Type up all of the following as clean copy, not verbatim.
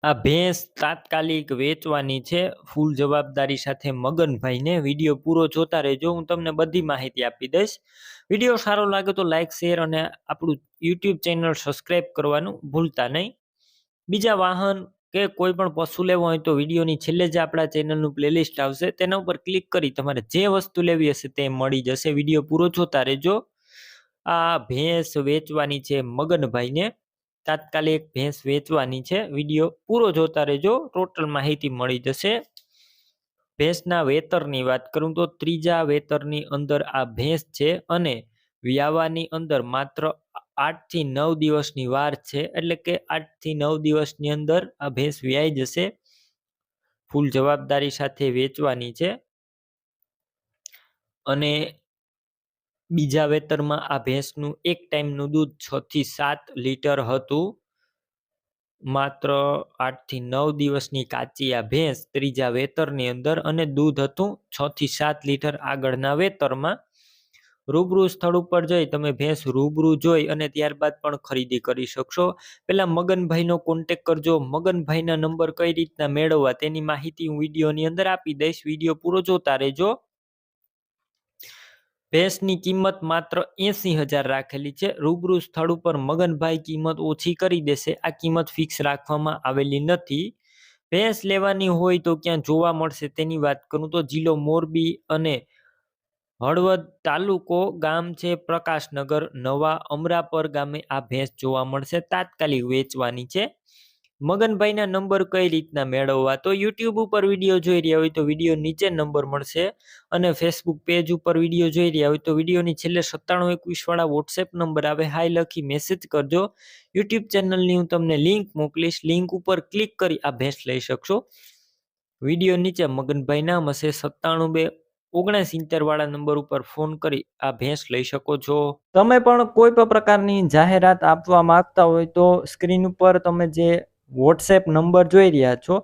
આ ભેંસ તાત્કાલિક વેચવાની છે ફૂલ જવાબદારી સાથે મગનભાઈને. વિડીયો પૂરો જોતા રહેજો, હું તમને બધી માહિતી આપી દઈશ. વિડીયો સારો લાગે તો લાઈક શેર અને આપણું યુટ્યુબ ચેનલ સબસ્ક્રાઈબ કરવાનું ભૂલતા નહીં. બીજા વાહન કે કોઈ પણ પશુ લેવો હોય તો વિડીયોની છેલ્લે જ આપણા ચેનલનું પ્લેલિસ્ટ આવશે, તેના ઉપર ક્લિક કરી તમારે જે વસ્તુ લેવી હશે તે મળી જશે. વિડીયો પૂરો જોતા રહેજો. આ ભેંસ વેચવાની છે મગનભાઈને, તાત્કાલિક ભેંસ વેચવાની છે. વિડીયો પૂરો જોતા રહેજો, ટોટલ માહિતી મળી જશે. ભેંસના વેતરની વાત કરું તો ત્રીજા વેતરની અંદર આ ભેંસ છે અને વ્યાવાની અંદર માત્ર 8 થી 9 દિવસની વાર છે. એટલે કે 8 થી 9 દિવસની અંદર આ ભેંસ વ્યાઈ જશે. ફૂલ જવાબદારી સાથે વેચવાની છે. અને બીજા વેતરમાં આ ભેંસનું એક ટાઈમનું દૂધ 6 થી 7 લીટર હતું. માત્ર 8 થી 9 દિવસની કાચી આ ભેંસ ત્રીજા વેતરની અંદર, અને દૂધ હતું 6 થી 7 લીટર આગળના વેતરમાં. રૂબરૂ સ્થળ ઉપર જઈ તમે ભેંસ રૂબરૂ જોઈ અને ત્યારબાદ પણ ખરીદી કરી શકશો. પેલા મગનભાઈનો કોન્ટેક કરજો. મગનભાઈના નંબર કઈ રીતના મેળવવા તેની માહિતી હું વિડીયોની અંદર આપી દઈશ. વિડીયો પૂરો જોતા રહેજો. ભેંસની કિંમત માત્ર 80,000 રાખેલી છે. રૂબરૂ સ્થળ ઉપર મગનભાઈ કિંમત ઓછી કરી દેશે. આ કિંમત ફિક્સ રાખવામાં આવેલી નથી. ભેંસ લેવાની હોય તો ક્યાં જોવા મળશે તેની વાત કરું તો જિલ્લો મોરબી અને હળવદ તાલુકો, ગામ છે પ્રકાશનગર. નવા અમરાપર ગામે આ ભેંસ જોવા મળશે. તાત્કાલિક વેચવાની છે. મગનભાઈના નંબર કઈ રીતના મેળવવા તો યુટ્યુબ ઉપર વિડીયો જોઈ રહ્યા હોય તો વિડીયો નીચે નંબર મળશે, અને ફેસબુક પેજ ઉપર વિડીયો જોઈ રહ્યા હોય તો વિડીયોની છેલ્લે 9721 વાળા વોટ્સએપ નંબર આવે, હાય લખી મેસેજ કરજો. યુટ્યુબ ચેનલની હું તમને લિંક મોકલીશ. લિંક ઉપર ક્લિક કરી આ ભેંસ લઈ શકશો. વિડીયો નીચે મગનભાઈ નામ હશે. 972979 વાળા નંબર ઉપર ફોન કરી આ ભેંસ લઈ શકો છો. તમે પણ કોઈ પણ પ્રકારની જાહેરાત આપવા માંગતા હોય તો સ્ક્રીન ઉપર તમે જે વોટ્સએપ નંબર જોઈ રહ્યા છો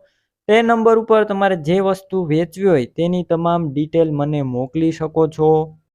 તે નંબર ઉપર તમારે જે વસ્તુ વેચવી હોય તેની તમામ ડિટેલ મને મોકલી શકો છો.